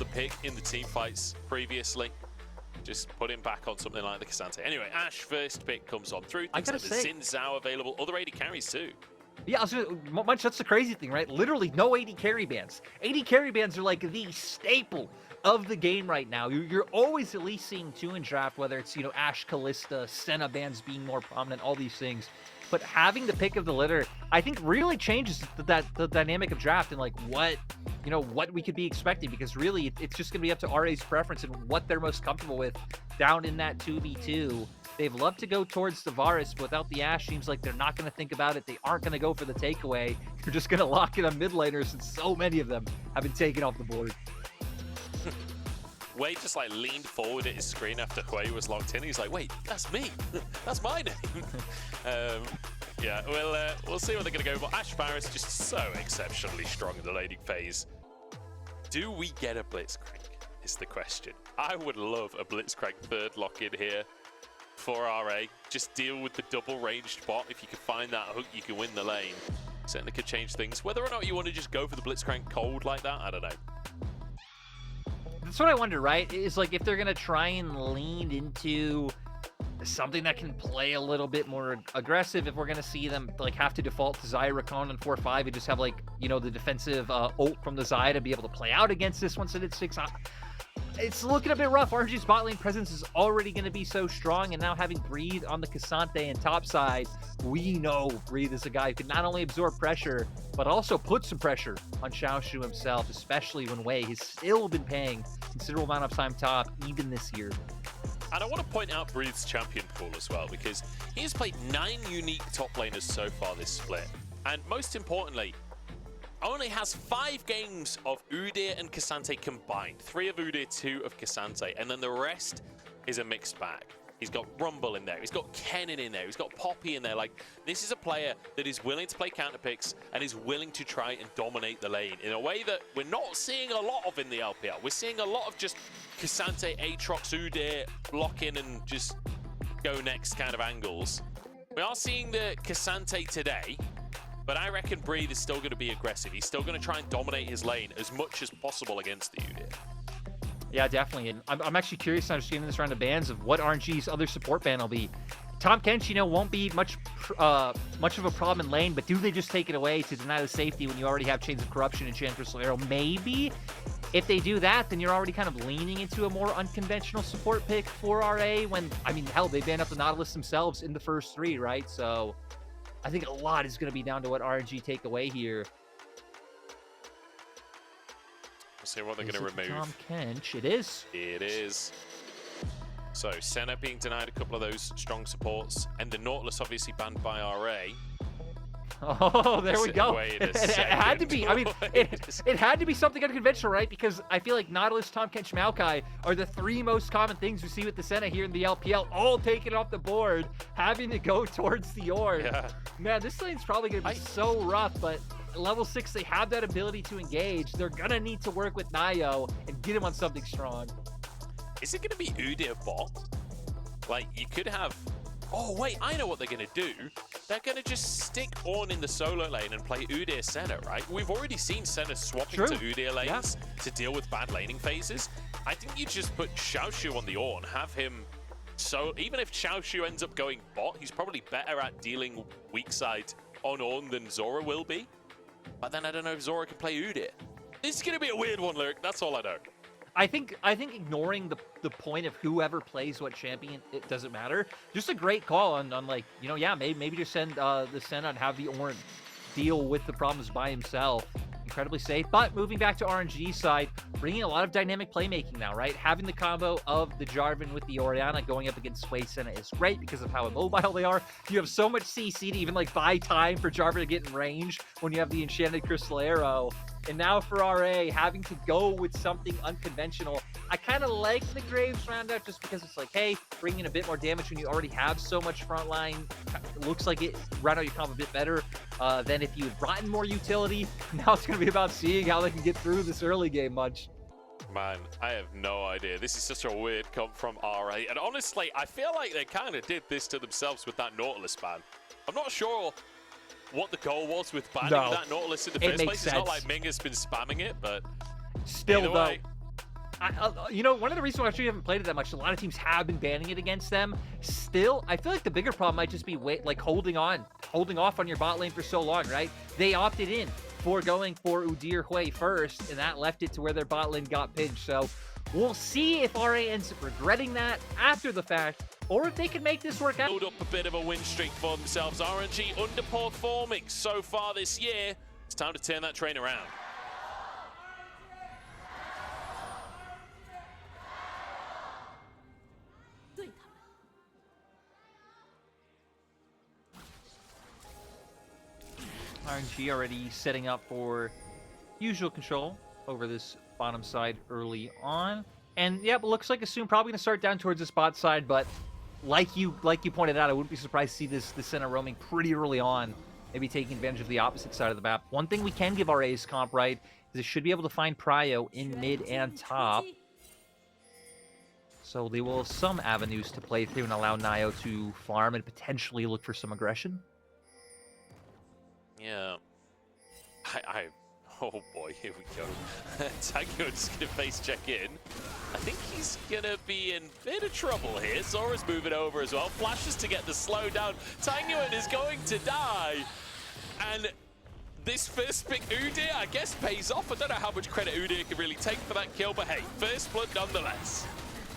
the pick in the team fights previously. Just put him back on something like the K'Sante. Anyway, Ash first pick comes on through. I gotta like the say, Xin Zhao available. Other AD carries too. Yeah, I was gonna, Munch, that's the crazy thing, right? Literally no AD carry bans. AD carry bans are like the staple of the game right now. You're always at least seeing two in draft, whether it's, you know, Ashe, Kalista, Senna bans being more prominent, all these things. But having the pick of the litter, I think really changes the dynamic of draft and like what, you know, what we could be expecting, because really it's just gonna be up to RA's preference and what they're most comfortable with down in that 2v2. They've loved to go towards the Varus, but without the Ashe, seems like they're not going to think about it. They aren't going to go for the takeaway. You're just going to lock in on mid laners, and so many of them have been taken off the board. Wade just like leaned forward at his screen after Hui was locked in. He's like, wait, that's me. That's my name. Yeah, we'll see what they're going to go. But Ashe Varus just so exceptionally strong in the laning phase. Do we get a Blitzcrank is the question. I would love a Blitzcrank third lock in here for RA. Just deal with the double ranged bot. If you can find that hook, you can win the lane. Certainly could change things. Whether or not you want to just go for the Blitzcrank cold like that, I don't know. That's what I wonder, right? Is like if they're going to try and lean into something that can play a little bit more aggressive, if we're going to see them like have to default to Xayah Rakan on 4-5 and just have like, you know, the defensive ult from the Xayah to be able to play out against this once it hits 6. It's looking a bit rough. RNG's bot lane presence is already going to be so strong, and now having Breathe on the K'Sante and top side, we know Breathe is a guy who can not only absorb pressure, but also put some pressure on Xiaoxu himself, especially when Wei has still been paying considerable amount of time top, even this year. And I want to point out Breathe's champion pool as well, because he has played 9 unique top laners so far this split. And most importantly, only has 5 games of Udyr and K'Sante combined. 3 of Udyr, 2 of K'Sante, and then the rest is a mixed bag. He's got Rumble in there, he's got Kennen in there, he's got Poppy in there. Like, this is a player that is willing to play counter picks and is willing to try and dominate the lane in a way that we're not seeing a lot of in the LPL. We're seeing a lot of just K'Sante, Aatrox, Udyr, block in and just go next kind of angles. We are seeing the K'Sante today, but I reckon Breathe is still going to be aggressive. He's still going to try and dominate his lane as much as possible against the Udyr. Yeah, definitely. And I'm actually curious to understand this round of bans of what RNG's other support ban will be. Tom Kench, you know, won't be much of a problem in lane, but do they just take it away to deny the safety when you already have Chains of Corruption and Chandra Solero? Maybe. If they do that, then you're already kind of leaning into a more unconventional support pick for RA when, I mean, hell, they banned up the Nautilus themselves in the first 3, right? So I think a lot is going to be down to what RNG take away here. We'll see what they're going to remove. Tom Kench, it is. It is. So Senna being denied a couple of those strong supports, and the Nautilus obviously banned by RA. Oh, there we go. Wait It a had to be. I mean, second. it had to be something unconventional, right? Because I feel like Nautilus, Tom Kench, Maokai are the 3 most common things we see with the Senna here in the LPL, all taken off the board, having to go towards the Orb. Yeah. Man, this lane's probably going to be so rough, but level 6, they have that ability to engage. They're going to need to work with Naiyou and get him on something strong. Is it going to be Udyr bot? Like, you could have... Oh, wait, I know what they're going to do. They're going to just stick Ornn in the solo lane and play Udyr Senna, right? We've already seen Senna swapping to Udyr lanes to deal with bad laning phases. I think you just put Xiaoxu on the Ornn, have him... So even if Xiaoxu ends up going bot, he's probably better at dealing weak side on Ornn than Zorah will be. But then I don't know if Zorah can play Udyr. This is going to be a weird one, Lurk. That's all I know. I think ignoring the point of whoever plays what champion, it doesn't matter. Just a great call on like, you know, yeah, maybe just send the Senna and have the Ornn deal with the problems by himself. Incredibly safe. But moving back to RNG side, bringing a lot of dynamic playmaking now, right? Having the combo of the Jarvan with the Orianna going up against Sway Senna is great because of how immobile they are. You have so much CC to even like buy time for Jarvan to get in range when you have the Enchanted Crystal Arrow. And now for RA, having to go with something unconventional. I kind of like the Graves roundup just because it's like, hey, bringing a bit more damage when you already have so much frontline. It looks like it round out your comp a bit better than if you had brought in more utility. Now it's going to be about seeing how they can get through this early game, Munch. Man, I have no idea. This is such a weird comp from RA. And honestly, I feel like they kind of did this to themselves with that Nautilus ban. I'm not sure what the goal was with banning that Nautilus in the first place. It's not like Ming has been spamming it, but still though, You know, one of the reasons why I actually haven't played it that much, a lot of teams have been banning it against them. Still, I feel like the bigger problem might just be holding off on your bot lane for so long, right? They opted in for going for Udyr Hui first, and that left it to where their bot lane got pinched. So we'll see if RA ends up regretting that after the fact, or if they can make this work out. Build up a bit of a win streak for themselves. RNG underperforming so far this year. It's time to turn that train around. RNG already setting up for usual control over this bottom side early on. And yeah, it looks like Assum probably going to start down towards the spot side, but like you pointed out, I wouldn't be surprised to see this center roaming pretty early on, maybe taking advantage of the opposite side of the map. One thing we can give our A's comp right is it should be able to find Prio in mid and top. So they will have some avenues to play through and allow Naiyou to farm and potentially look for some aggression. Yeah. Oh boy, here we go. Tangyuan's gonna face check in. I think he's gonna be in a bit of trouble here. Zorah's moving over as well. Flashes to get the slowdown. Tangyuan is going to die. And this first pick, Udyr, I guess pays off. I don't know how much credit Udyr can really take for that kill, but hey, first blood nonetheless.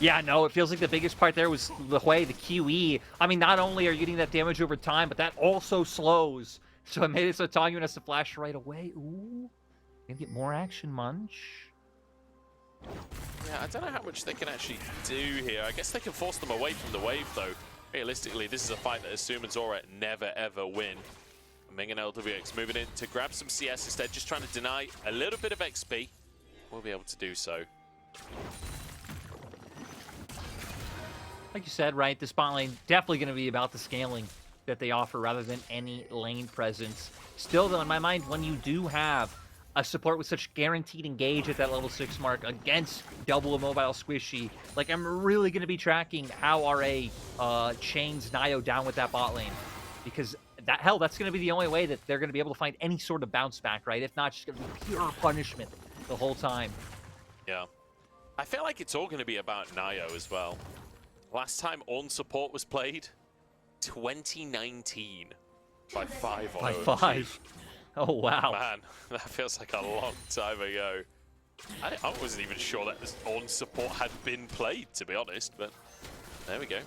Yeah, no, it feels like the biggest part there was the way the QE. I mean, not only are you getting that damage over time, but that also slows. So it made it so Tangyuan has to flash right away. Ooh. Gonna get more action, Munch. Yeah, I don't know how much they can actually do here. I guess they can force them away from the wave, though. Realistically, this is a fight that Assum and Zorah never, ever win. Ming and LWX moving in to grab some CS instead, just trying to deny a little bit of XP. We'll be able to do so. Like you said, right, this bot lane definitely going to be about the scaling that they offer rather than any lane presence. Still, though, in my mind, when you do have a support with such guaranteed engage at that level 6 mark against double immobile squishy, like, I'm really going to be tracking how RA chains Naiyou down with that bot lane. Because, that's going to be the only way that they're going to be able to find any sort of bounce back, right? If not, just going to be pure punishment the whole time. Yeah. I feel like it's all going to be about Naiyou as well. Last time on support was played, 2019. By 5 on By OMG. 5. Oh, wow. Man, that feels like a long time ago. I wasn't even sure that this Ornn support had been played, to be honest, but there we go.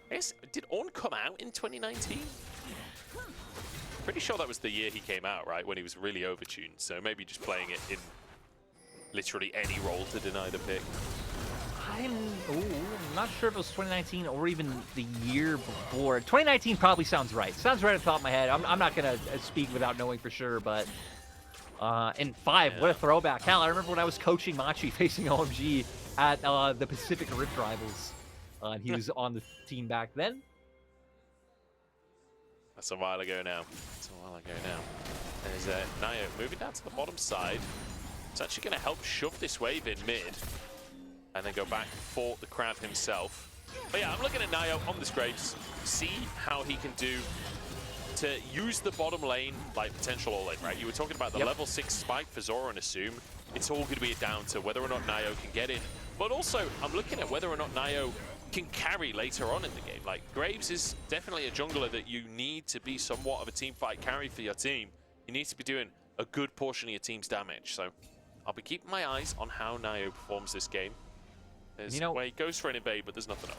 I guess, did Ornn come out in 2019? Pretty sure that was the year he came out, right? When he was really overtuned, so maybe just playing it in literally any role to deny the pick. I'm not sure if it was 2019 or even the year before. 2019 probably sounds right. Sounds right off the top of my head. I'm not going to speak without knowing for sure, but in 5, what a throwback. Hell, I remember when I was coaching Machi facing OMG at the Pacific Rift Rivals. He was on the team back then. That's a while ago now. There's Naiyou moving down to the bottom side. It's actually going to help shove this wave in mid. And then go back for the crab himself. But yeah, I'm looking at Naiyou on the scrapes, see how he can do to use the bottom lane like potential all-in, right? You were talking about the level 6 spike for Zorah and Assum. It's all going to be down to whether or not Naiyou can get in. But also, I'm looking at whether or not Naiyou can carry later on in the game. Like, Graves is definitely a jungler that you need to be somewhat of a team fight carry for your team. You need to be doing a good portion of your team's damage. So I'll be keeping my eyes on how Naiyou performs this game. You know, he goes for an invade, but there's nothing up.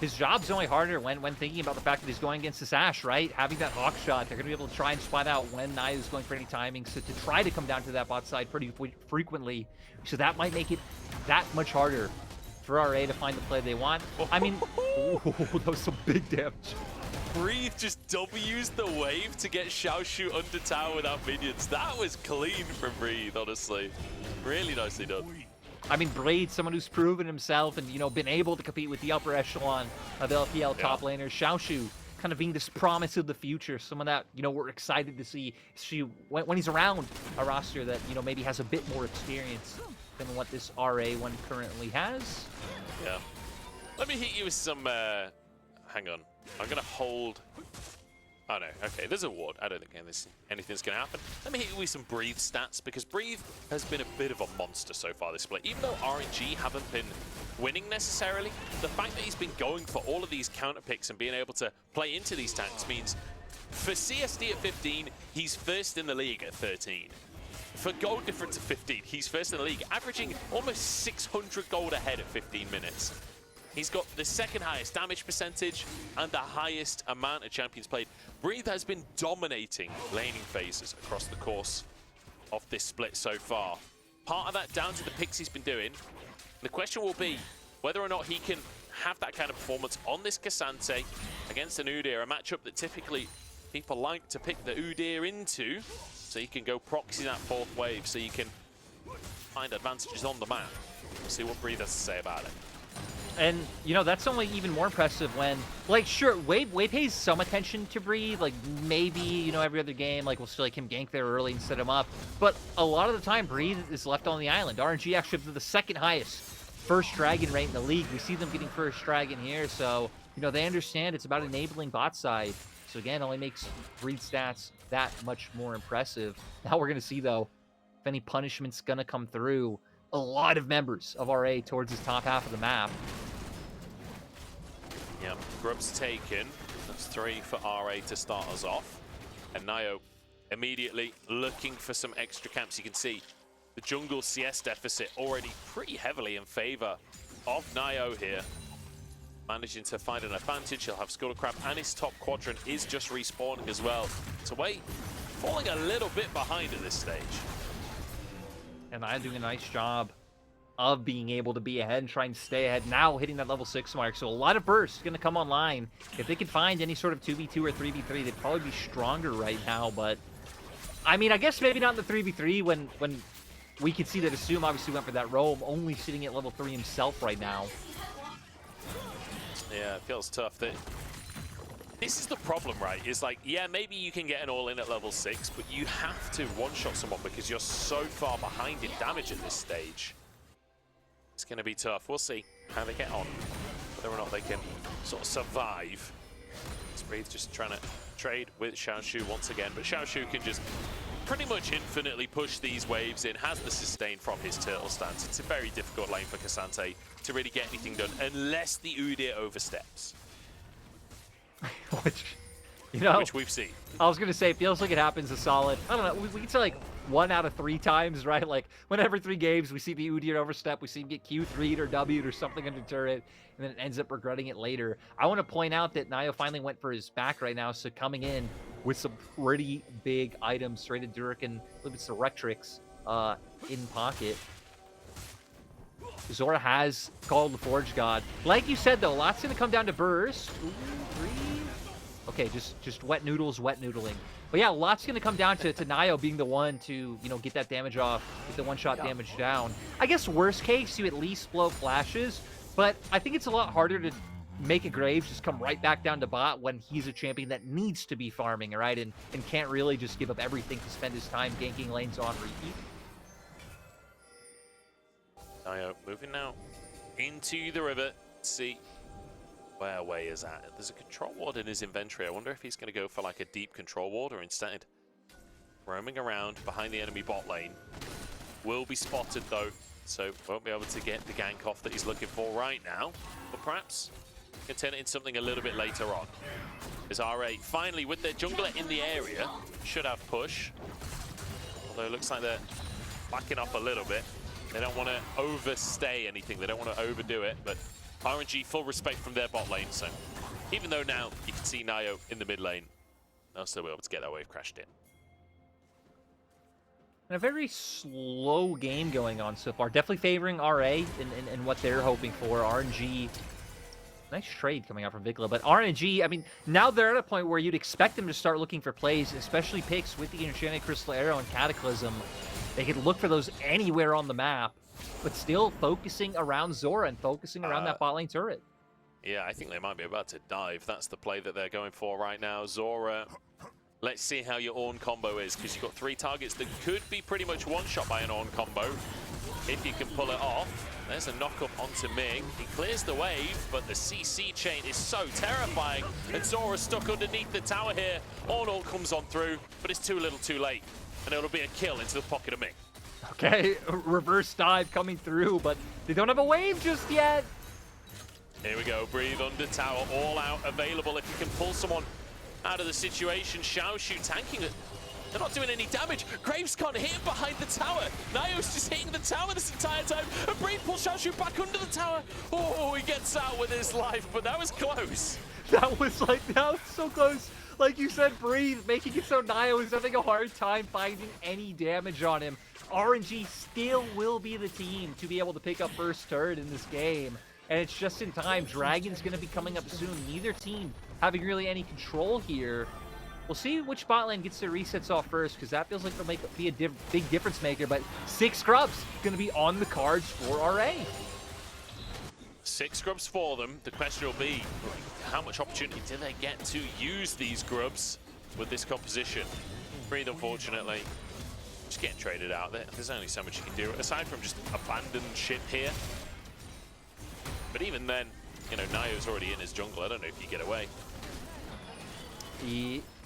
His job's only harder when thinking about the fact that he's going against this Ashe, right? Having that hawk shot, they're going to be able to try and spot out when Naiyou's going for any timing, so to try to come down to that bot side pretty frequently. So that might make it that much harder for RA to find the play they want. I mean, that was some big damage. Breathe just W's the wave to get Xiaoxu under tower without minions. That was clean from Breathe, honestly. Really nicely done. I mean, Braid, someone who's proven himself and, you know, been able to compete with the upper echelon of LPL top laners. Xiaoxu kind of being this promise of the future, someone that, you know, we're excited to see when he's around a roster that, you know, maybe has a bit more experience than what this RA1 currently has. Yeah. Let me hit you with some, hang on. I'm going to hold Oh no, okay, there's a ward. I don't think anything's going to happen. Let me hit you with some Breathe stats, because Breathe has been a bit of a monster so far this split. Even though RNG haven't been winning necessarily, the fact that he's been going for all of these counter picks and being able to play into these tanks means for CSD at 15, he's first in the league at 13. For gold difference at 15, he's first in the league, averaging almost 600 gold ahead at 15 minutes. He's got the second highest damage percentage and the highest amount of champions played. Breathe has been dominating laning phases across the course of this split so far. Part of that down to the picks he's been doing. The question will be whether or not he can have that kind of performance on this K'Sante against an Udyr, a matchup that typically people like to pick the Udyr into, so you can go proxy that fourth wave, so you can find advantages on the map. We'll see what Breathe has to say about it. And, you know, that's only even more impressive when, like, sure, Wave pays some attention to Breathe. Like, maybe, you know, every other game, like, we'll see, like, him gank there early and set him up. But a lot of the time, Breathe is left on the island. RNG actually has the second highest first dragon rate in the league. We see them getting first dragon here, so, you know, they understand it's about enabling bot side. So, again, only makes Breathe stats that much more impressive. Now we're going to see, though, if any punishment's going to come through. A lot of members of RA towards his top half of the map. Yeah, Grub's taken. That's 3 for RA to start us off. And Naiyou immediately looking for some extra camps. You can see the jungle CS deficit already pretty heavily in favor of Naiyou here. Managing to find an advantage. He'll have Skull Crab, and his top quadrant is just respawning as well. So wait, falling a little bit behind at this stage. And I'm doing a nice job of being able to be ahead and trying to stay ahead. Now hitting that level 6 mark. So a lot of bursts going to come online. If they could find any sort of 2v2 or 3v3, they'd probably be stronger right now. But, I mean, I guess maybe not in the 3v3 when we could see that Assum obviously went for that roam, only sitting at level 3 himself right now. Yeah, it feels tough. This is the problem, right? It's like, yeah, maybe you can get an all-in at level 6, but you have to one-shot someone because you're so far behind in damage at this stage. It's going to be tough. We'll see how they get on, whether or not they can sort of survive. Breathe just trying to trade with Xiaoxu once again, but Xiaoxu can just pretty much infinitely push these waves in, has the sustain from his turtle stance. It's a very difficult lane for K'Sante to really get anything done unless the Udyr oversteps. Which, you know, which we've seen. I was going to say, it feels like it happens a solid, I don't know, we could say like 1 out of 3 times, right? Like, when every 3 games we see the Udyr overstep, we see him get Q3'd or W'd or something under turret, and then it ends up regretting it later. I want to point out that Naiyou finally went for his back right now, so coming in with some pretty big items, straight to Durkin, a little bit of Rectrix in pocket. Zorah has called the Forge God. Like you said, though, lots going to come down to burst. 2, 3. Okay, just wet noodles, wet noodling. But yeah, lots going to come down to Naiyou being the one to, you know, get that damage off, get the one-shot damage down. I guess worst case, you at least blow flashes, but I think it's a lot harder to make a Graves just come right back down to bot when he's a champion that needs to be farming, right? And can't really just give up everything to spend his time ganking lanes on repeat. Naiyou moving now into the river. Let's see where Wei is at. There's a control ward in his inventory. I wonder if he's going to go for like a deep control ward or instead roaming around behind the enemy bot lane. Will be spotted though, so won't be able to get the gank off that he's looking for right now. But perhaps can turn it into something a little bit later on. As RA finally with their jungler in the area should have push. Although it looks like they're backing up a little bit. They don't want to overstay anything. They don't want to overdo it, but RNG full respect from their bot lane. So even though now you can see Naiyou in the mid lane, they'll still be able to get that wave crashed in. And a very slow game going on so far. Definitely favoring RA in what they're hoping for. RNG, nice trade coming out from Vicla. But RNG, I mean, now they're at a point where you'd expect them to start looking for plays, especially picks with the Enchanted Crystal Arrow and Cataclysm. They could look for those anywhere on the map, but still focusing around Zorah and focusing around that bot lane turret. Yeah, I think they might be about to dive. That's the play that they're going for right now. Zorah, let's see how your Ornn combo is, because you've got 3 targets that could be pretty much one-shot by an Ornn combo, if you can pull it off. There's a knock-up onto Ming. He clears the wave, but the CC chain is so terrifying. And Zorah's stuck underneath the tower here. All comes on through, but it's too little too late. And it'll be a kill into the pocket of Ming. Okay, reverse dive coming through, but they don't have a wave just yet. Here we go, breathe under tower, all out available. If you can pull someone out of the situation, Xiaoxu tanking it. They're not doing any damage. Graves can't hit him behind the tower. Naiyou's just hitting the tower this entire time. And Breathe pulls Xiaoxu back under the tower. Oh, he gets out with his life, but that was close. That was so close. Like you said, Breathe, making it so Naiyou is having a hard time finding any damage on him. RNG still will be the team to be able to pick up first turret in this game. And it's just in time. Dragon's going to be coming up soon. Neither team having really any control here. We'll see which bot lane gets their resets off first, because that feels like it'll be a big difference maker. But 6 scrubs going to be on the cards for RA. 6 scrubs for them. The question will be, how much opportunity do they get to use these grubs with this composition? Breathe, unfortunately, just getting traded out. There's only so much you can do, aside from just abandon ship here. But even then, you know, Naiyou's already in his jungle. I don't know if you get away.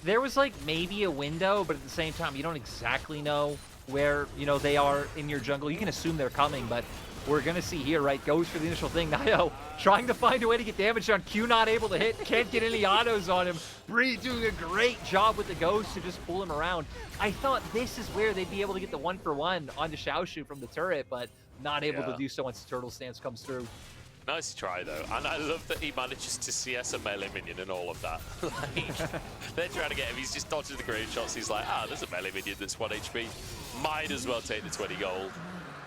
There was like maybe a window, but at the same time, you don't exactly know where, you know, they are in your jungle. You can assume they're coming, but we're going to see here, right? Goes for the initial thing. Naiyou trying to find a way to get damage on Q, not able to hit. Can't get any autos on him. Bree doing a great job with the ghost to just pull him around. I thought this is where they'd be able to get the 1-for-1 onto Xiaoxu from the turret, but not able to do so once the turtle stance comes through. Nice try, though. And I love that he manages to CS a melee minion and all of that. Like, they're trying to get him. He's just dodging the grave shots. He's like, there's a melee minion that's 1 HP. Might as well take the 20 gold.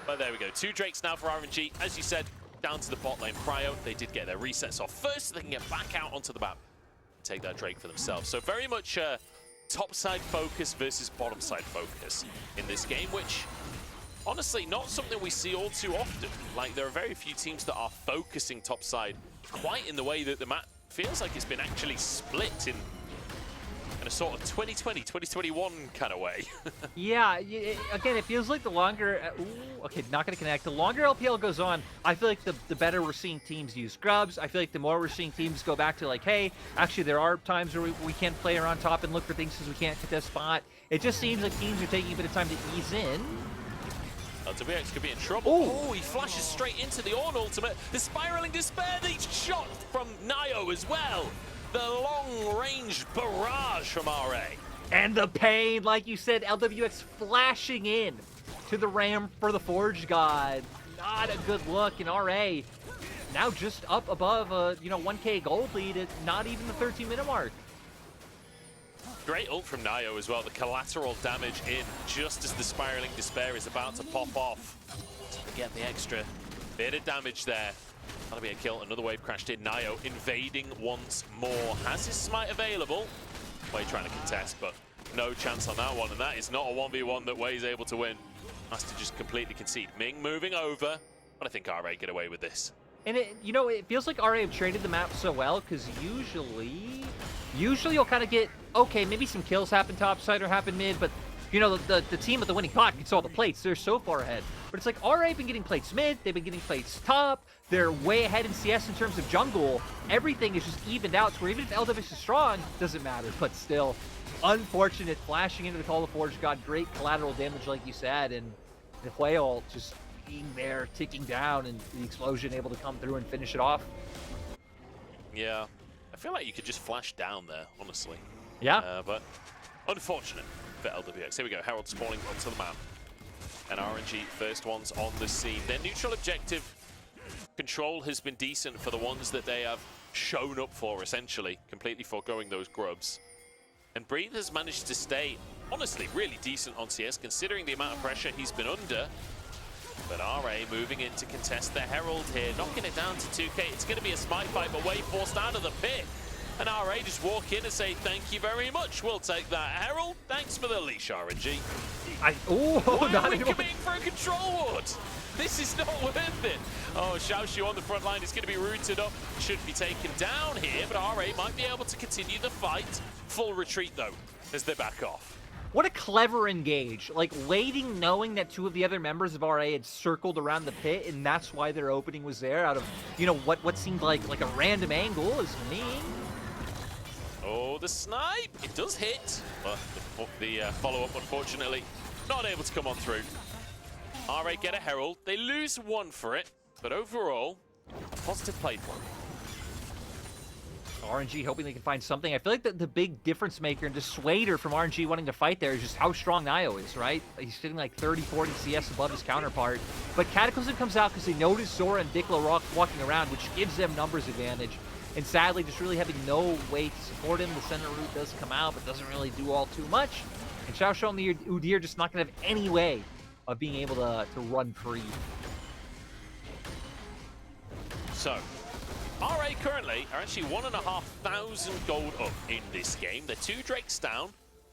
But there we go. 2 Drakes now for RNG. As you said, down to the bot lane. Cryo, they did get their resets off first, so they can get back out onto the map and take that Drake for themselves. So very much top side focus versus bottom side focus in this game, which honestly, not something we see all too often. Like, there are very few teams that are focusing topside quite in the way that the map feels like it's been actually split in a sort of 2020, 2021 kind of way. Yeah, again, it feels like the longer... okay, not going to connect. The longer LPL goes on, I feel like the better we're seeing teams use scrubs. I feel like the more we're seeing teams go back to like, hey, actually there are times where we can't play around top and look for things because we can't contest spot. It just seems like teams are taking a bit of time to ease in. LPX could be in trouble. Oh, he flashes straight into the Ornn ultimate. The spiraling despair, the shot from Naiyou as well. The long-range barrage from RA. And the pain, like you said, LWX flashing in to the Ram for the Forge God. Not a good look in RA. Now just up above a 1K gold lead at not even the 13-minute mark. Great ult from Naiyou as well. The collateral damage in just as the spiraling despair is about to pop off. So we get the extra bit of damage there. That'll be a kill. Another wave crashed in. Naiyou invading once more. Has his smite available. Wei trying to contest, but no chance on that one. And that is not a 1v1 that Wei's able to win. Has to just completely concede. Ming moving over, but I think RA get away with this. And it feels like RA have traded the map so well, because usually you'll kind of get, okay, maybe some kills happen topside or happen mid, but the team with the winning pot gets all the plates. They're so far ahead. But it's like RA have been getting plates mid, they've been getting plates top, they're way ahead in CS in terms of jungle. Everything is just evened out to where even if LWX is strong, doesn't matter. But still, unfortunate flashing into the Call of Forge got great collateral damage like you said, and the whale just being there, ticking down, and the explosion able to come through and finish it off. Yeah, I feel like you could just flash down there, honestly. Yeah. But unfortunate for LWX. Here we go, Herald spawning onto the map. And RNG first ones on the scene. Their neutral objective control has been decent for the ones that they have shown up for, essentially, completely foregoing those grubs. And Breathe has managed to stay, honestly, really decent on CS, considering the amount of pressure he's been under. But RA moving in to contest the Herald here, knocking it down to 2K. It's going to be a smite fight, but Wei forced out of the pit. And RA just walk in and say, thank you very much. We'll take that. Herald, thanks for the leash, RNG. Why are we committing for a control ward? This is not worth it. Oh, Xiaoxu on the front line is going to be rooted up. Should be taken down here, but RA might be able to continue the fight. Full retreat, though, as they back off. What a clever engage. Like, waiting, knowing that two of the other members of RA had circled around the pit, and that's why their opening was there out of, you know, what seemed like a random angle is Ming. Oh, the snipe! It does hit, but the follow-up, unfortunately, not able to come on through. RA get a Herald. They lose one for it, but overall, a positive play for them. RNG hoping they can find something. I feel like the big difference maker and dissuader from RNG wanting to fight there is just how strong Naiyou is, right? He's sitting like 30, 40 CS above his counterpart. But Cataclysm comes out because they notice Zorah and Vicla walking around, which gives them numbers advantage. And sadly, just really having no way to support him. The center route does come out, but doesn't really do all too much. And Xiaoxu and the Udyr just not going to have any way of being able to run free. So, RA currently are actually 1,500 gold up in this game. They're 2 Drakes down,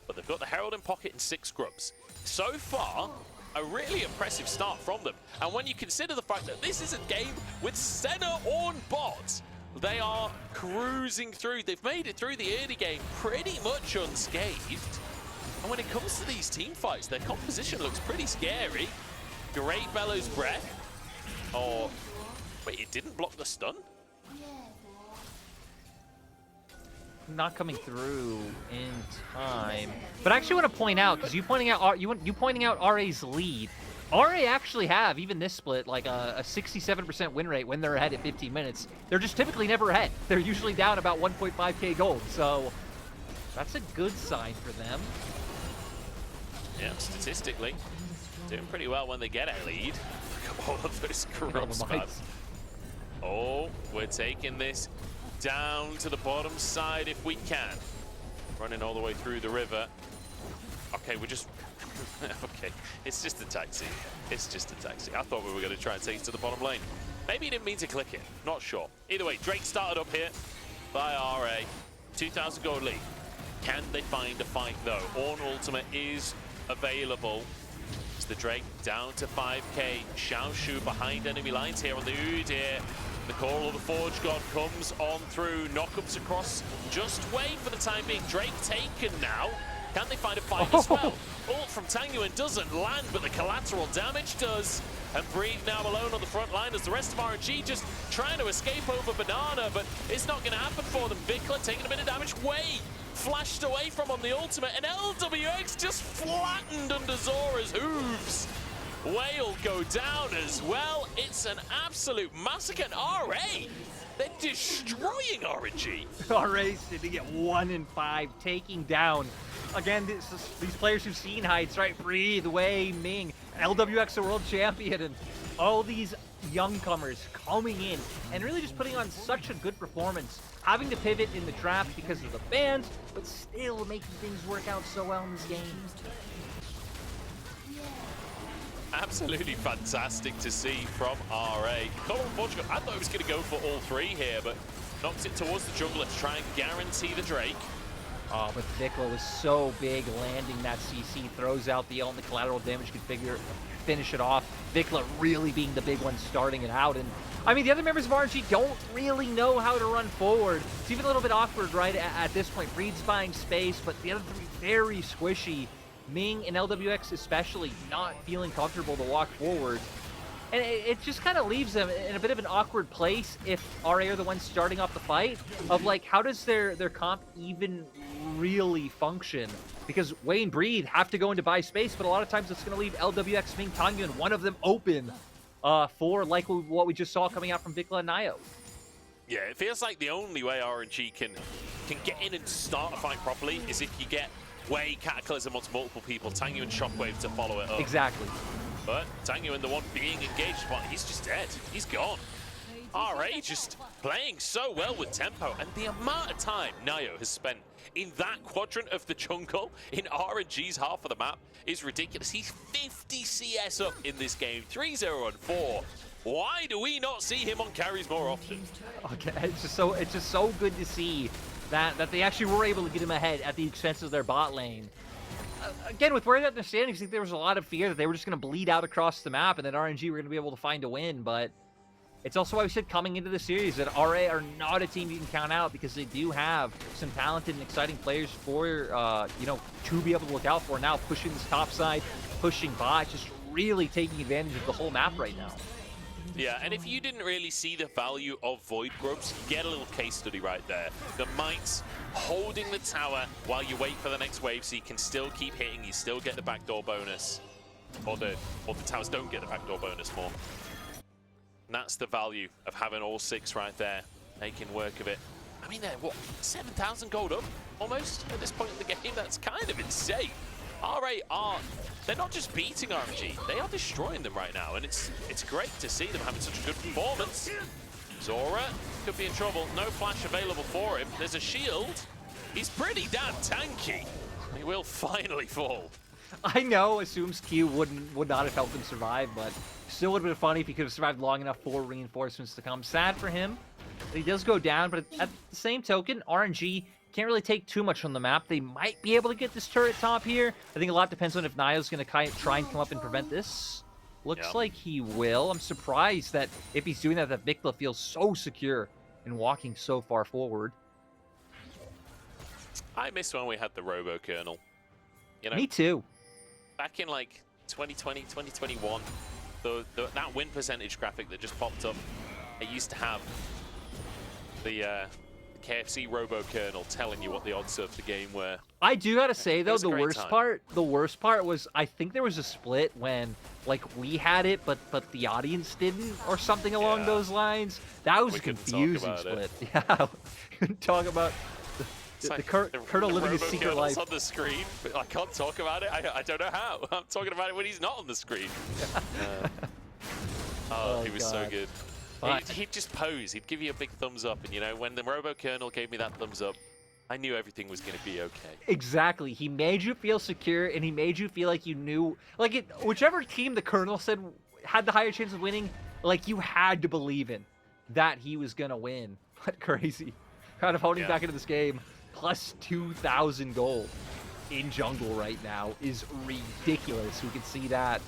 but they've got the Herald in pocket and 6 Grubs. So far, a really impressive start from them. And when you consider the fact that this is a game with Senna on bot, they are cruising through. They've made it through the early game pretty much unscathed. And when it comes to these team fights, their composition looks pretty scary. Great Bellows Breath. Oh, wait, it didn't block the stun? Not coming through in time. But I actually want to point out, because you pointing out RA's lead. RA actually have, even this split, like a 67% win rate when they're ahead at 15 minutes. They're just typically never ahead. They're usually down about 1.5k gold, so that's a good sign for them. Yeah, statistically, doing pretty well when they get a lead. All of those corrupts, man. Oh, we're taking this down to the bottom side if we can. Running all the way through the river. Okay, we're just... okay, it's just a taxi. It's just a taxi. I thought we were going to try and take it to the bottom lane. Maybe he didn't mean to click it. Not sure. Either way, Drake started up here by RA. 2,000 gold lead. Can they find a fight, though? Ornn ultimate is available. It's the Drake down to 5k. Xiaoxu behind enemy lines here on the Udyr. The call of the Forge God comes on through. Knockups across. Just wait for the time being. Drake taken now. Can they find a fight as well? Ult from Tangyuan doesn't land, but the collateral damage does. And Breed now alone on the front line as the rest of RNG just trying to escape over Banana, but it's not going to happen for them. Vicla taking a bit of damage. Way flashed away from on the ultimate, and LWX just flattened under Zorah's hooves. Whale go down as well. It's an absolute massacre. And RA, they're destroying RNG. RA sitting at 1-5, taking down. Again, these players who've seen heights, right? Breathe, Way, Ming, LWX, the world champion, and all these youngcomers coming in and really just putting on such a good performance. Having to pivot in the draft because of the bans, but still making things work out so well in this game. Absolutely fantastic to see from RA. Colin Portugal, I thought he was going to go for all 3 here, but knocks it towards the jungler to try and guarantee the Drake. Oh, but Vicla was so big, landing that CC, throws out the ult, and the collateral damage can finish it off. Vicla really being the big one starting it out. And I mean, the other members of RNG don't really know how to run forward. It's even a little bit awkward, right, at this point. Breed's buying space, but the other 3 very squishy. Ming and LWX especially not feeling comfortable to walk forward. And it just kind of leaves them in a bit of an awkward place if RA are the ones starting off the fight, of like, how does their comp even really function? Because Way and Breed have to go into buy space, but a lot of times it's going to leave LWX, Ming, Tangyuan, one of them open for like what we just saw coming out from Vicla and Naiyou. Yeah, it feels like the only way RNG can get in and start a fight properly is if you get Way, Cataclysm onto multiple people, Tangyuan Shockwave to follow it up. Exactly. But Tangyuan, the one being engaged, but he's just dead. He's gone. RA just playing so well with tempo, and the amount of time Naiyou has spent in that quadrant of the jungle in RNG's half of the map is ridiculous. He's 50 CS up in this game, 3-0 and 4. Why do we not see him on carries more often? Okay, it's just so good to see that they actually were able to get him ahead at the expense of their bot lane. Again, with where they're standing, I think there was a lot of fear that they were just going to bleed out across the map and that RNG were going to be able to find a win, but It's also why we said coming into the series that RA are not a team you can count out because they do have some talented and exciting players for, you know, to be able to look out for. Now pushing this top side, pushing bot, just really taking advantage of the whole map right now. Yeah, and if you didn't really see the value of Void Grubs, get a little case study right there. The Mites holding the tower while you wait for the next wave so you can still keep hitting, you still get the backdoor bonus. Or the towers don't get the backdoor bonus more. And that's the value of having all 6 right there, making work of it. I mean, they're, what, 7,000 gold up, almost, at this point in the game? That's kind of insane. RA they're not just beating RNG, they are destroying them right now, and it's great to see them having such a good performance. Zorah could be in trouble, no flash available for him. There's a shield. He's pretty damn tanky. He will finally fall. I know Assum's Q would not have helped him survive, but still would have been funny if he could have survived long enough for reinforcements to come. Sad for him that he does go down, but at the same token, RNG can't really take too much on the map. They might be able to get this turret top here. I think a lot depends on if Naiyou's going to try and come up and prevent this. Looks like he will. I'm surprised that if he's doing that, that Vicla feels so secure and walking so far forward. I miss when we had the Robo Kernel. You know, me too. Back in like 2020, 2021, that win percentage graphic that just popped up, it used to have the KFC Robo Kernel telling you what the odds of the game were. I do gotta say though, the worst part was I think there was a split when like we had it, but the audience didn't, or something along those lines. That was a confusing split. Yeah, couldn't talk about the Colonel living his secret life. On the screen, but I can't talk about it. I don't know how. I'm talking about it when he's not on the screen. He was so good. He'd just pose. He'd give you a big thumbs up, and you know, when the Robo Kernel gave me that thumbs up, I knew everything was going to be okay. Exactly. He made you feel secure, and he made you feel like you knew, like whichever team the Colonel said had the higher chance of winning, like you had to believe in that he was going to win. What crazy. Kind of holding back into this game. Plus 2,000 gold in jungle right now is ridiculous. We can see that.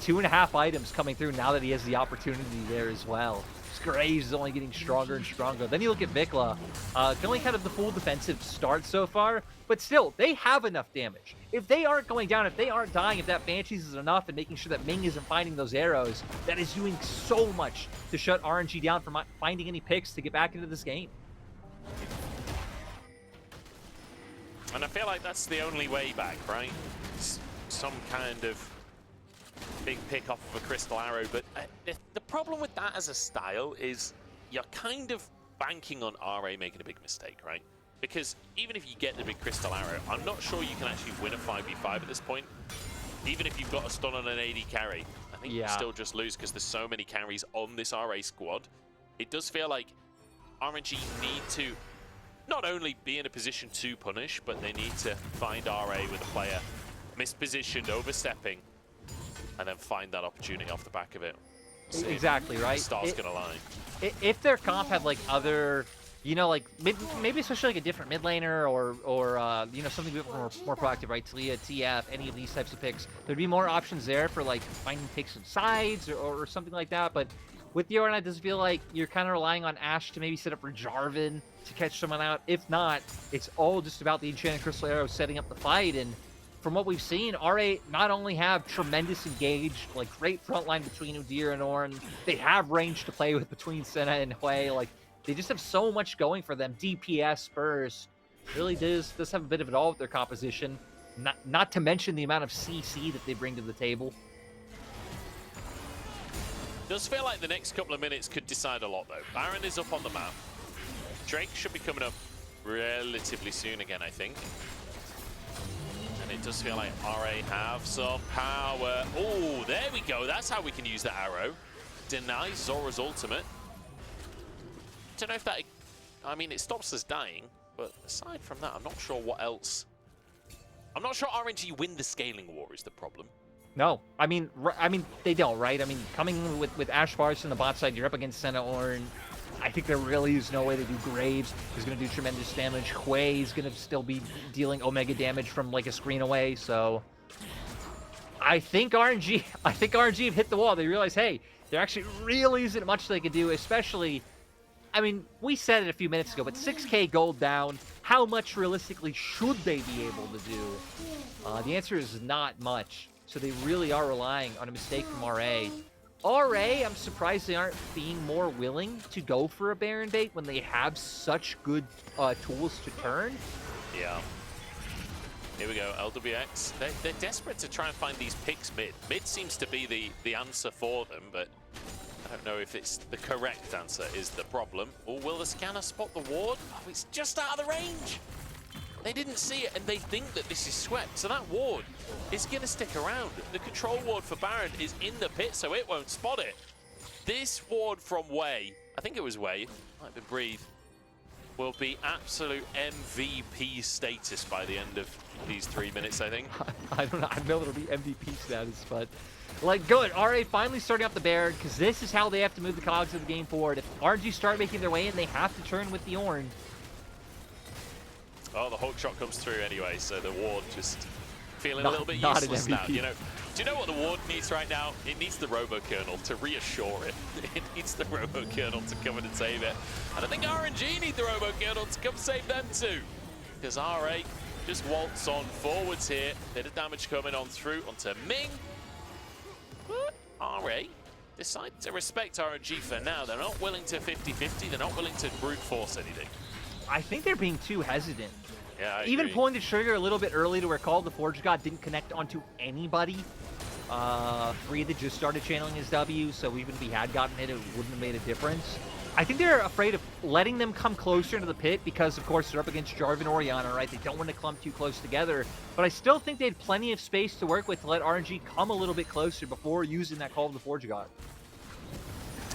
2.5 items coming through now that he has the opportunity there as well. Graves is only getting stronger and stronger. Then you look at Vicla, only kind of the full defensive start so far, but still, they have enough damage. If they aren't going down, if they aren't dying, if that Banshees is enough and making sure that Ming isn't finding those arrows, that is doing so much to shut RNG down from finding any picks to get back into this game. And I feel like that's the only way back, right? Some kind of big pick off of a crystal arrow, but the problem with that as a style is you're kind of banking on RA making a big mistake, right? Because even if you get the big crystal arrow, I'm not sure you can actually win a 5v5 at this point. Even if you've got a stun on an AD carry, I think you still just lose because there's so many carries on this RA squad. It does feel like RNG need to not only be in a position to punish, but they need to find RA with a player mispositioned, overstepping, and then find that opportunity off the back of it. Exactly, right? The star's gonna line. If their comp had like other, you know, like maybe especially like a different mid laner or you know, something a bit more proactive, right? Talia, TF, any of these types of picks, there'd be more options there for like finding picks of sides or something like that. But with the Ornn, it does feel like you're kind of relying on Ashe to maybe set up for Jarvan to catch someone out. If not, it's all just about the Enchanted Crystal Arrow setting up the fight. And from what we've seen, RA not only have tremendous engage, like great front line between Udyr and Ornn, they have range to play with between Senna and Hui. Like, they just have so much going for them. DPS, Spurs, really does have a bit of it all with their composition. Not to mention the amount of CC that they bring to the table. Does feel like the next couple of minutes could decide a lot, though. Baron is up on the map. Drake should be coming up relatively soon again, I think. And it does feel like RA have some power. Oh, there we go. That's how we can use the arrow. Denies Zorah's ultimate. Don't know if that... I mean, it stops us dying, but aside from that, I'm not sure what else... I'm not sure RNG win the scaling war is the problem. No, I mean they don't, right? I mean, coming with Ashe Bars on the bot side, you're up against Senna Ornn. I think there really is no way to do Graves. He's going to do tremendous damage. Hui is going to still be dealing Omega damage from like a screen away. So I think RNG have hit the wall. They realize, hey, there actually really isn't much they can do, especially, I mean, we said it a few minutes ago, but 6K gold down, how much realistically should they be able to do? The answer is not much. So they really are relying on a mistake from RA. RA, I'm surprised they aren't being more willing to go for a Baron bait when they have such good tools to turn. Yeah. Here we go, LWX. They're desperate to try and find these picks mid. Mid seems to be the answer for them, but I don't know if it's the correct answer is the problem. Or will the scanner spot the ward? Oh, it's just out of the range. They didn't see it, and they think that this is swept. So that ward is going to stick around. The control ward for Baron is in the pit, so it won't spot it. This ward from Wei, I think it was Wei, might have been Breathe, will be absolute MVP status by the end of these 3 minutes, I think. I don't know. I know it'll be MVP status, but like, good. RA finally starting up the Baron, because this is how they have to move the cogs of the game forward. If RNG start making their way in, they have to turn with the Ornn. Oh, the Hawk shot comes through anyway, so the ward just feeling a little bit useless now. You know, do you know what the ward needs right now? It needs the Robo Kernel to reassure it. It needs the Robo Kernel to come in and save it. And I think RNG need the Robo Kernel to come save them too. Because RA just waltz on forwards here. Bit of damage coming on through onto Ming. But RA decide to respect RNG for now. They're not willing to 50-50. They're not willing to brute force anything. I think they're being too hesitant. Yeah, I even agree. pulling the trigger a little bit early to where Call of the Forge God didn't connect onto anybody. Free that just started channeling his W, so even if he had gotten hit, it wouldn't have made a difference. I think they're afraid of letting them come closer into the pit because, of course, they're up against Jarvan Orianna, right? They don't want to clump too close together. But I still think they had plenty of space to work with to let RNG come a little bit closer before using that Call of the Forge God.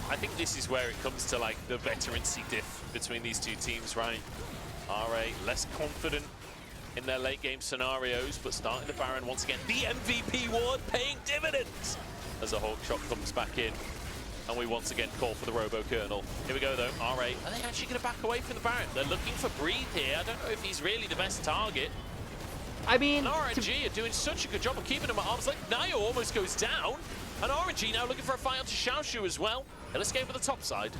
I think this is where it comes to like the veterancy diff between these two teams, right? RA less confident in their late game scenarios, but starting the Baron once again. The MVP ward paying dividends as a Hawk shot comes back in. And we once again call for the Robo Kernel. Here we go though, RA, are they actually going to back away from the Baron? They're looking for Breathe here. I don't know if he's really the best target. I mean, and RNG are doing such a good job of keeping him at arm's length. Naiyou almost goes down. And RNG now looking for a fight onto Xiaoxu as well. They'll escape with the top side.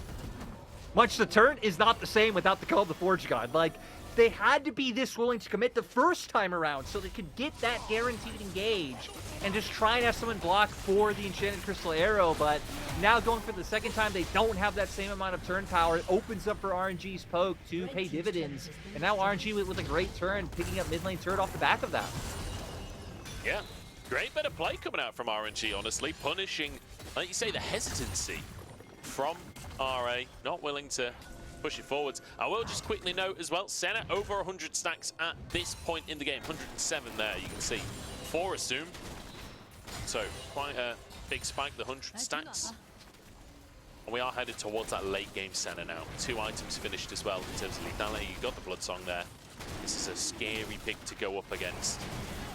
Much the turn is not the same without the Call of the Forge God. Like, they had to be this willing to commit the first time around so they could get that guaranteed engage and just try and have someone block for the Enchanted Crystal Arrow. But now going for the second time, they don't have that same amount of turn power. It opens up for RNG's poke to pay dividends. And now RNG with a great turn, picking up mid lane turret off the back of that. Yeah, great bit of play coming out from RNG, honestly. Punishing, like you say, the hesitancy from RA, not willing to push it forwards. I will just quickly note as well, Senna over 100 stacks at this point in the game. 107 there, you can see, for Assum. So quite a big spike, the 100 stacks. And we are headed towards that late game Senna now. 2 items finished as well in terms of lethality. You got the Blood Song there. This is a scary pick to go up against.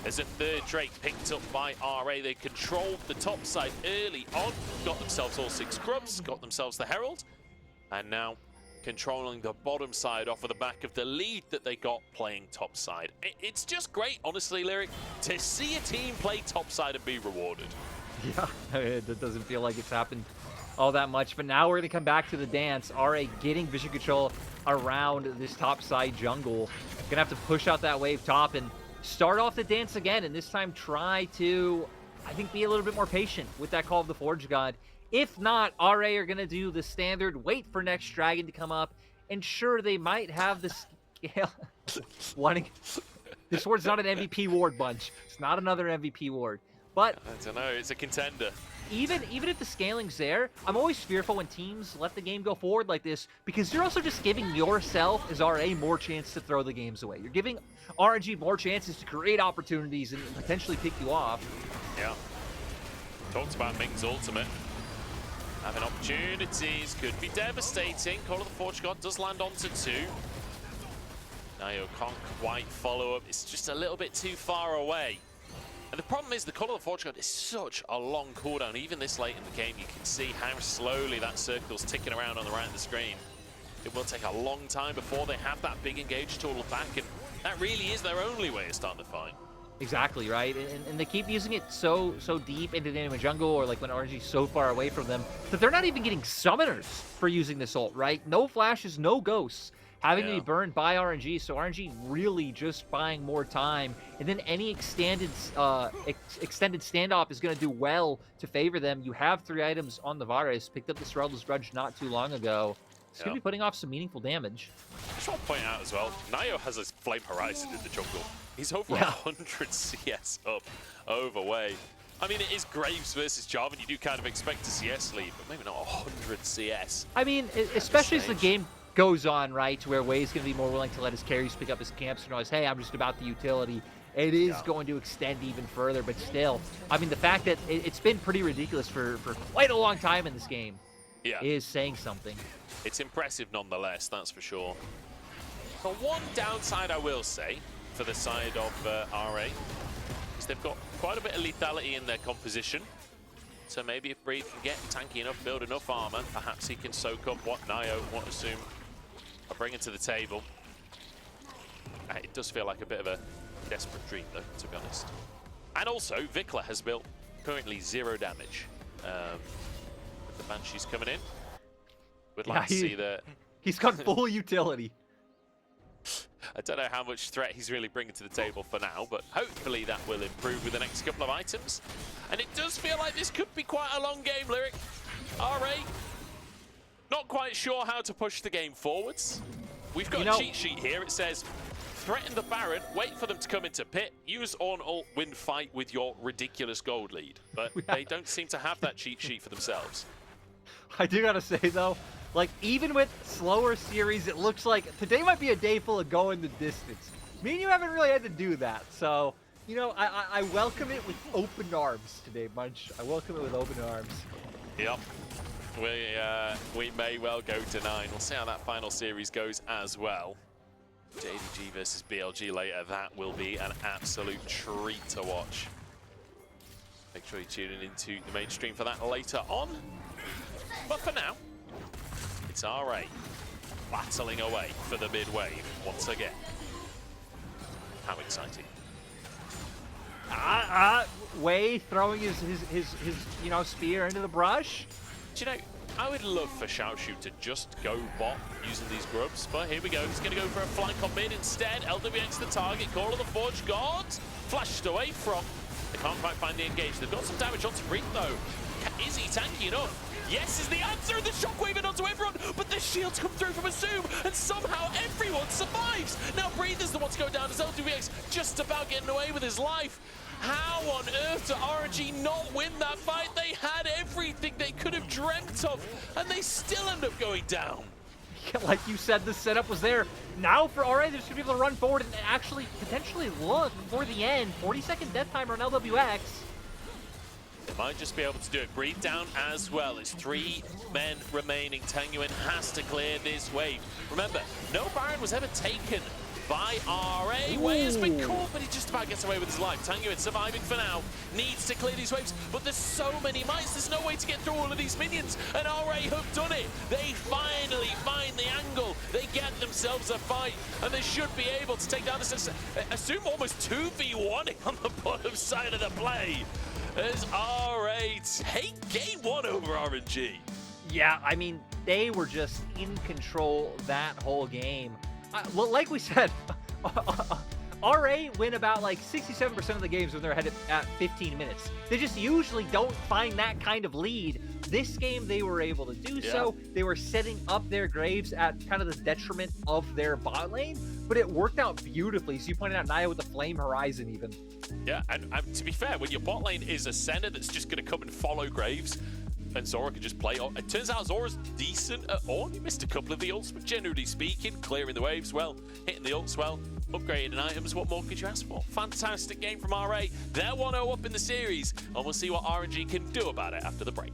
There's a third Drake picked up by RA. They controlled the top side early on, got themselves all 6 grubs, got themselves the Herald, and now controlling the bottom side off of the back of the lead that they got playing top side. It's just great, honestly, Lyric, to see a team play top side and be rewarded. Yeah, it doesn't feel like it's happened all that much, but now we're going to come back to the dance. RA getting vision control around this top side jungle. Gonna have to push out that wave top and start off the dance again, and this time try to, I think, be a little bit more patient with that Call of the Forge God. If not, RA are going to do the standard, wait for next dragon to come up, and sure, they might have the scale. This ward's not an MVP ward, Bunch. It's not another MVP ward. But I don't know, it's a contender. Even if the scaling's there, I'm always fearful when teams let the game go forward like this, because you're also just giving yourself, as RA, more chance to throw the games away. You're giving RNG more chances to create opportunities and potentially pick you off. Yeah. Talked about Ming's ultimate. Having opportunities could be devastating. Call of the Forge God does land onto 2. Naiyou can't quite follow up. It's just a little bit too far away. And the problem is the Call of the Forge God is such a long cooldown. Even this late in the game, you can see how slowly that circle's ticking around on the right of the screen. It will take a long time before they have that big engage tool back, and that really is their only way of starting the fight. Exactly, right? And they keep using it so deep into the enemy jungle, or like when RNG's so far away from them, that they're not even getting summoners for using this ult, right? No flashes, no ghosts having to be burned by RNG, so RNG really just buying more time, and then any extended standoff is going to do well to favor them. You have 3 items on the Varus, picked up the Serraldo's Grudge not too long ago. It's going to be putting off some meaningful damage. I just want to point out as well, Naiyou has his Flame Horizon in the jungle. He's over 100 CS up over Wei. I mean, it is Graves versus Jarvan. You do kind of expect a CS lead, but maybe not 100 CS. I mean, especially as the game goes on, right, to where Wei's going to be more willing to let his carries pick up his camps and realize, hey, I'm just about the utility. It is going to extend even further, but still, I mean, the fact that it's been pretty ridiculous for quite a long time in this game is saying something. It's impressive nonetheless, that's for sure. The one downside I will say for the side of RA is they've got quite a bit of lethality in their composition. So maybe if Breed can get tanky enough, build enough armor, perhaps he can soak up what Naiyou, what Assum are bringing to the table. It does feel like a bit of a desperate dream though, to be honest. And also, Vicla has built currently 0 damage. With the Banshees coming in. Would like to see the... He's got full utility. I don't know how much threat he's really bringing to the table for now, but hopefully that will improve with the next couple of items. And it does feel like this could be quite a long game, Lyric. RA, not quite sure how to push the game forwards. We've got a cheat sheet here. It says, threaten the Baron, wait for them to come into pit, use on ult, win fight with your ridiculous gold lead. But they don't seem to have that cheat sheet for themselves. I do gotta say, though, like, even with slower series, it looks like today might be a day full of going the distance. Me and you haven't really had to do that, so, you know, I welcome it with open arms today, Munch. I welcome it with open arms. Yep. We may well go to 9. We'll see how that final series goes as well. JDG versus BLG later. That will be an absolute treat to watch. Make sure you tune in into the main stream for that later on. But for now, it's RA battling away for the mid wave once again. How exciting. Wei throwing his you know, spear into the brush. Do you know, I would love for Xiaoxu to just go bot using these grubs, but here we go. He's going to go for a flank on mid instead. LWX the target. Call of the Forge Gods. Flashed away from. They can't quite find the engage. They've got some damage onto Breed though. Is he tanky enough? Yes is the answer, and the shockwave it onto everyone, but the shields come through from Assum, and somehow everyone survives. Now Breed is the one to go down as LWX, just about getting away with his life. How on earth did RNG not win that fight? They had everything they could have dreamt of, and they still end up going down. Like you said, the setup was there. Now for RA, they're just going to be able to run forward and actually potentially look for the end. 40-second death timer on LWX. They might just be able to do it. Breed down as well. It's 3 men remaining. Tangyuan has to clear this wave. Remember, no Baron was ever taken by RA. Wei has been caught, but he just about gets away with his life. Tangyuan surviving for now. Needs to clear these waves, but there's so many mites. There's no way to get through all of these minions, and RA have done it. They finally find the angle. They get themselves a fight, and they should be able to take down this. Assume almost 2v1 on the bottom side of the play. As RA take game 1 over RNG. Yeah, I mean, they were just in control that whole game. Well, like we said, RA win about like 67% of the games when they're ahead at 15 minutes. They just usually don't find that kind of lead. This game, they were able to do so. They were setting up their Graves at kind of the detriment of their bot lane, but it worked out beautifully. So you pointed out Naiyou with the Flame Horizon even. Yeah, and to be fair, when your bot lane is a center that's just going to come and follow Graves, and Zorah can just play on. It turns out Zorah's decent at all. He missed a couple of the ults, but generally speaking, clearing the waves well, hitting the ults well, upgrading items. What more could you ask for? Fantastic game from RA. They're 1-0 up in the series, and we'll see what RNG can do about it after the break.